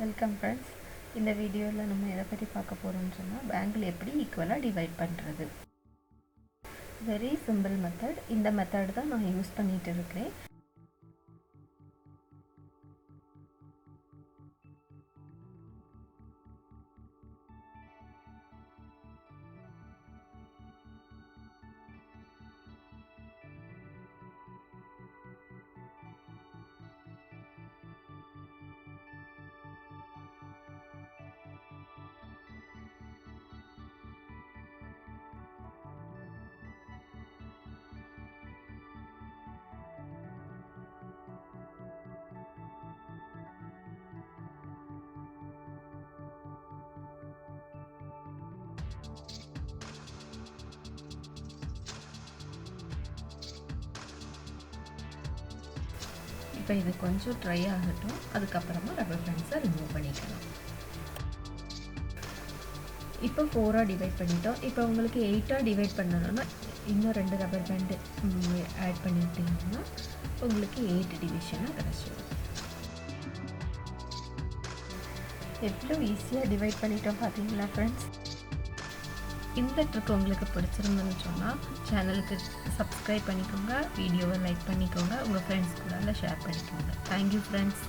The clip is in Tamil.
Welcome friends. இந்த வீடியோவில் நம்ம எதை பற்றி பார்க்க போகிறோம்னு சொன்னால் பேங்கிள் எப்படி ஈக்குவலாக டிவைட் பண்ணுறது. Very simple method. இந்த மெத்தட் தான் நான் யூஸ் பண்ணிகிட்டு இருக்கிறேன். இப்போ இது கொஞ்சம் ட்ரை ஆகட்டும். அதுக்கப்புறமா ரப்பர் பேண்ட்ஸை ரிமூவ் பண்ணிக்கலாம். இப்போ 4ஆக டிவைட் பண்ணிட்டோம். இப்போ உங்களுக்கு 8ஆக டிவைட் பண்ணணும்னா இன்னும் 2 ரப்பர் பேண்டு ஆட் பண்ணிட்டீங்கன்னா உங்களுக்கு 8 டிவிஷனாக கிடச்சிடும். எவ்வளோ ஈஸியாக டிவைட் பண்ணிட்டோம் பார்த்தீங்களா ஃப்ரெண்ட்ஸ். இந்த ட்ரிக் உங்களுக்கு பிடிச்சிருந்துன்னு சொன்னால் சேனலுக்கு சப்ஸ்கிரைப் பண்ணிக்கோங்க, வீடியோவை லைக் பண்ணிக்கோங்க, உங்கள் ஃப்ரெண்ட்ஸ் கூட ஷேர் பண்ணிக்கோங்க. Thank you friends.